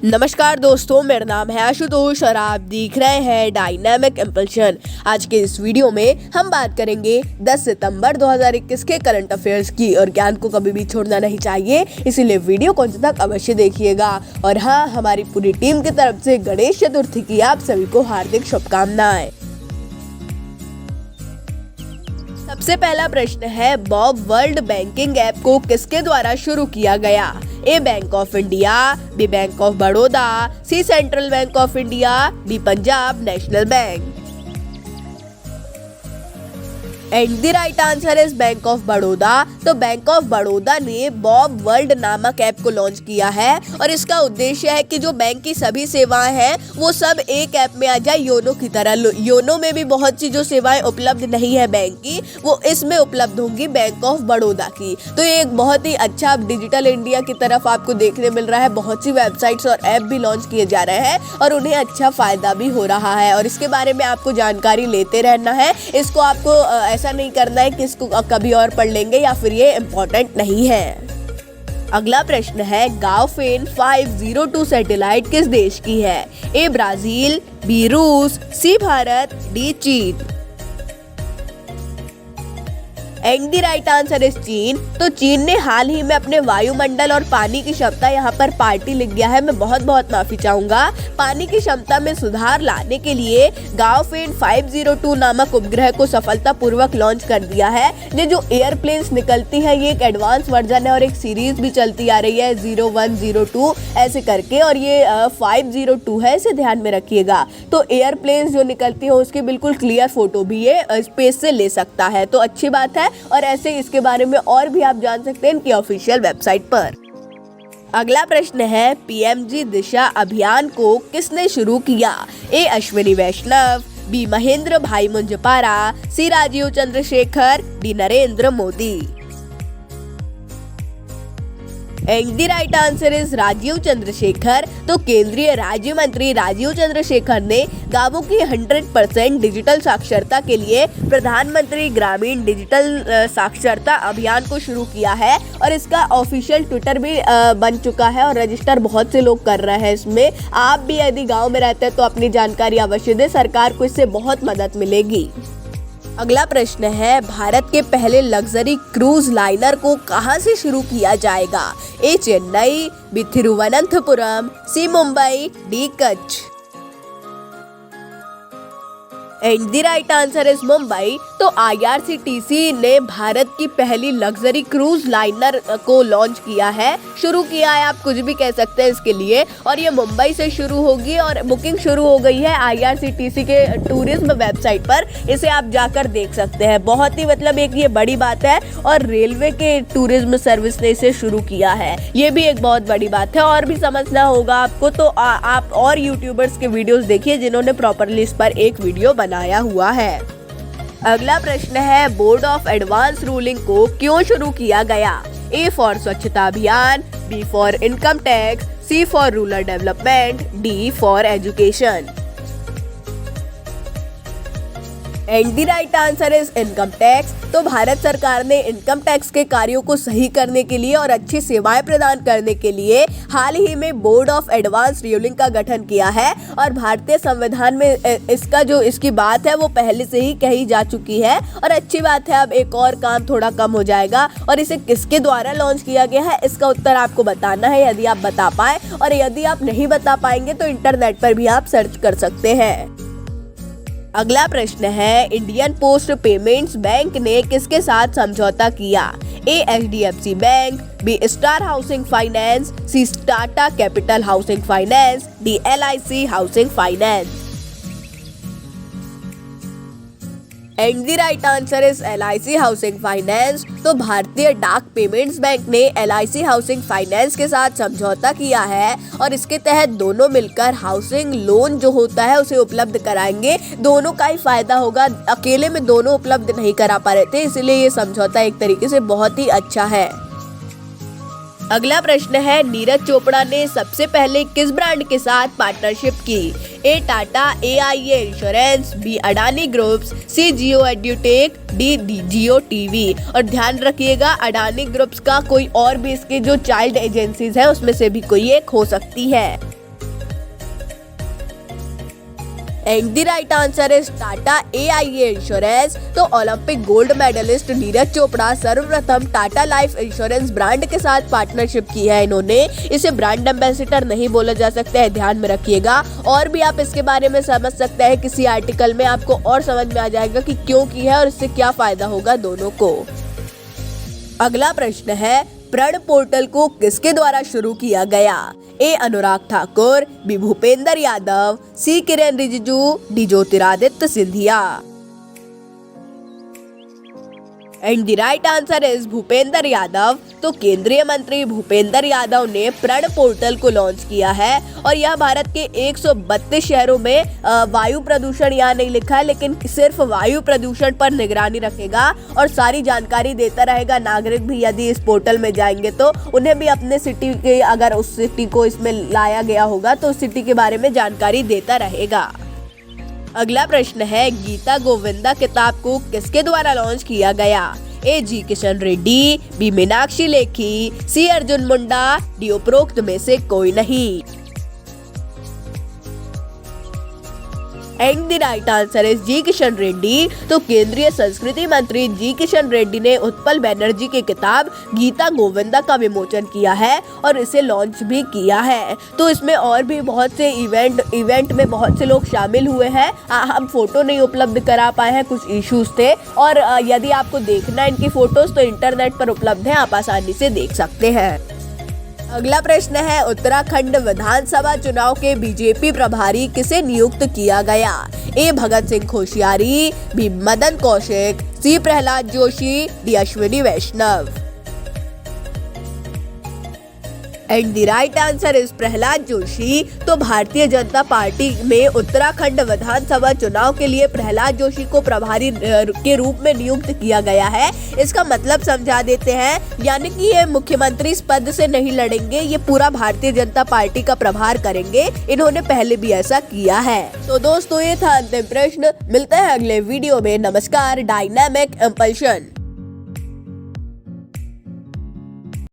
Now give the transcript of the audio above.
नमस्कार दोस्तों, मेरा नाम है आशुतोष और आप देख रहे हैं डायनामिक इम्पल्शन। आज के इस वीडियो में हम बात करेंगे 10 सितंबर 2021 के करंट अफेयर्स की। और ज्ञान को कभी भी छोड़ना नहीं चाहिए, इसीलिए वीडियो को अंत तक अवश्य देखिएगा। और हाँ, हमारी पूरी टीम की तरफ से गणेश चतुर्थी की आप सभी को हार्दिक शुभकामनाएं। सबसे पहला प्रश्न है, बॉब वर्ल्ड बैंकिंग ऐप को किसके द्वारा शुरू किया गया? A Bank of India, B Bank of Baroda, C Central Bank of India, D Punjab National Bank. And the right answer is Bank of Baroda. तो बैंक ऑफ बड़ौदा ने बॉब वर्ल्ड नामक ऐप को लॉन्च किया है और इसका उद्देश्य है कि जो बैंक की सभी सेवाएं हैं वो सब एक ऐप में आ जाए, योनो की तरह। योनो में भी बहुत सी जो सेवाएं उपलब्ध नहीं है बैंक की, वो इसमें उपलब्ध होंगी बैंक ऑफ बड़ौदा की। तो ये एक बहुत ही अच्छा डिजिटल इंडिया की तरफ आपको देखने मिल रहा है। बहुत सी वेबसाइट्स और ऐप भी लॉन्च किए जा रहे हैं और उन्हें अच्छा फायदा भी हो रहा है और इसके बारे में आपको जानकारी लेते रहना है। इसको आपको ऐसा नहीं करना है कि इसको कभी और पढ़ लेंगे या फिर ये इम्पोर्टेंट नहीं है। अगला प्रश्न है, गाओफेन 502 सैटेलाइट किस देश की है? ए ब्राजील, बी रूस, सी भारत, डी चीन। And the right answer is चीन। तो चीन ने हाल ही में अपने वायुमंडल और पानी की क्षमता, यहाँ पर पार्टी लिख गया है, मैं बहुत माफी चाहूंगा, पानी की क्षमता में सुधार लाने के लिए गाओफेन 502 नामक उपग्रह को सफलतापूर्वक लॉन्च कर दिया है। ये जो एयरप्लेन्स निकलती है ये एक एडवांस वर्जन है और एक सीरीज भी चलती आ रही है 01, 02 ऐसे करके, और ये 502 है, इसे ध्यान में रखिएगा। तो एयरप्लेन्स जो निकलती है उसकी बिल्कुल क्लियर फोटो भी ये स्पेस से ले सकता है, तो अच्छी बात है। और ऐसे इसके बारे में और भी आप जान सकते हैं इनकी ऑफिशियल वेबसाइट पर। अगला प्रश्न है, पीएमजी दिशा अभियान को किसने शुरू किया? A Ashwini Vaishnaw, B Mahendra bhai Munjapara, C Rajeev Chandrasekhar, D Narendra Modi. And the right answer is Rajeev Chandrasekhar. तो केंद्रीय राज्य मंत्री राजीव चंद्रशेखर ने गांवों की 100% डिजिटल साक्षरता के लिए प्रधानमंत्री ग्रामीण डिजिटल साक्षरता अभियान को शुरू किया है और इसका ऑफिशियल ट्विटर भी बन चुका है और रजिस्टर बहुत से लोग कर रहे हैं इसमें। आप भी यदि गांव में रहते हैं तो अपनी जानकारी अवश्य दें, सरकार को इससे बहुत मदद मिलेगी। अगला प्रश्न है, भारत के पहले लग्जरी क्रूज लाइनर को कहां से शुरू किया जाएगा? A Chennai, B Thiruvananthapuram, C Mumbai, D Kutch. And the right answer is Mumbai. तो आईआरसीटीसी ने भारत की पहली लग्जरी क्रूज लाइनर को लॉन्च किया है, शुरू किया है, आप कुछ भी कह सकते हैं इसके लिए, और ये मुंबई से शुरू होगी और बुकिंग शुरू हो गई है आईआरसीटीसी के टूरिज्म वेबसाइट पर। इसे आप जाकर देख सकते हैं। बहुत ही एक ये बड़ी बात है और रेलवे के टूरिज्म सर्विस ने इसे शुरू किया है, ये भी एक बहुत बड़ी बात है। और भी समझना होगा आपको तो आप और यूट्यूबर्स के वीडियोस देखिए जिन्होंने प्रॉपरली इस पर एक वीडियो बनाया हुआ है। अगला प्रश्न है, बोर्ड ऑफ एडवांस रूलिंग को क्यों शुरू किया गया? ए for swachhata abhiyan, B for income tax, C for rural development, D for education. And the right answer is income tax. तो भारत सरकार ने इनकम टैक्स के कार्यों को सही करने के लिए और अच्छी सेवाएं प्रदान करने के लिए हाल ही में बोर्ड ऑफ एडवांस रूलिंग का गठन किया है और भारतीय संविधान में इसकी बात है वो पहले से ही कही जा चुकी है और अच्छी बात है। अब एक और काम थोड़ा कम हो जाएगा। और इसे किसके द्वारा लॉन्च किया गया है इसका उत्तर आपको बताना है यदि आप बता पाए, और यदि आप नहीं बता पाएंगे तो इंटरनेट पर भी आप सर्च कर सकते हैं। अगला प्रश्न है, इंडियन पोस्ट पेमेंट्स बैंक ने किसके साथ समझौता किया? A HDFC Bank, B Star Housing Finance, C Tata Capital Housing Finance, D LIC Housing Finance. And the right answer is LIC Housing Finance. तो भारतीय डाक पेमेंट्स बैंक ने एलआईसी हाउसिंग फाइनेंस के साथ समझौता किया है और इसके तहत दोनों मिलकर हाउसिंग लोन जो होता है उसे उपलब्ध कराएंगे। दोनों का ही फायदा होगा, अकेले में दोनों उपलब्ध नहीं करा पा रहे थे, इसलिए ये समझौता एक तरीके से बहुत ही अच्छा है। अगला प्रश्न है, नीरज चोपड़ा ने सबसे पहले किस ब्रांड के साथ पार्टनरशिप की? A Tata AIA Insurance, B Adani Groups, C Jio Edutech, D Jio TV. और ध्यान रखिएगा अडानी ग्रुप्स का कोई और भी इसके जो चाइल्ड एजेंसीज है उसमें से भी कोई एक हो सकती है। And the right answer is Tata AIA Insurance. तो Olympic gold medalist Neeraj Chopra सर्वप्रथम टाटा लाइफ इंश्योरेंस ब्रांड के साथ पार्टनरशिप की है इन्होंने। इसे ब्रांड एम्बेसडर नहीं बोला जा सकता है, ध्यान में रखिएगा। और भी आप इसके बारे में समझ सकते हैं किसी आर्टिकल में, आपको और समझ में आ जाएगा कि क्यों की है और इससे क्या फायदा होगा दोनों को। अगला प्रश्न है, प्रण पोर्टल को किसके द्वारा शुरू किया गया? A Anurag Thakur, B Bhupender Yadav, C Kiren Rijiju, D Jyotiraditya Scindia. And the right answer is Bhupender Yadav. तो केंद्रीय मंत्री भूपेंद्र यादव ने प्रण पोर्टल को लॉन्च किया है और यह भारत के 132 शहरों में वायु प्रदूषण यहाँ नहीं लिखा है, लेकिन सिर्फ वायु प्रदूषण पर निगरानी रखेगा और सारी जानकारी देता रहेगा। नागरिक भी यदि इस पोर्टल में जाएंगे तो उन्हें भी अपने सिटी के, अगर उस सिटी को इसमें लाया गया होगा तो उस सिटी के बारे में जानकारी देता रहेगा। अगला प्रश्न है, गीता गोविंदा किताब को किसके द्वारा लॉन्च किया गया? A G Kishan Reddy, B Meenakshi Lekhi, C Arjun Munda, D उपरोक्त में से कोई नहीं। And the right answer is G Kishan Reddy. तो केंद्रीय संस्कृति मंत्री जी किशन रेड्डी ने उत्पल बनर्जी की किताब गीता गोविंदा का विमोचन किया है और इसे लॉन्च भी किया है। तो इसमें और भी बहुत से इवेंट में बहुत से लोग शामिल हुए हैं। हम फोटो नहीं उपलब्ध करा पाए हैं, कुछ इश्यूज थे, और यदि आपको देखना है इनकी फोटोज तो इंटरनेट पर उपलब्ध है, आप आसानी से देख सकते हैं। अगला प्रश्न है, उत्तराखंड विधानसभा चुनाव के बीजेपी प्रभारी किसे नियुक्त किया गया? A Bhagat Singh Koshyari, B Madan Kaushik, C Pralhad Joshi, D Ashwini Vaishnaw. And the right answer is Pralhad Joshi. तो भारतीय जनता पार्टी में उत्तराखंड विधानसभा चुनाव के लिए प्रहलाद जोशी को प्रभारी के रूप में नियुक्त किया गया है। इसका मतलब समझा देते हैं, यानी कि ये मुख्यमंत्री इस पद से नहीं लड़ेंगे, ये पूरा भारतीय जनता पार्टी का प्रभार करेंगे। इन्होंने पहले भी ऐसा किया है। तो दोस्तों, ये था अंतिम प्रश्न। मिलते हैं अगले वीडियो में। नमस्कार। Dynamic impulsion.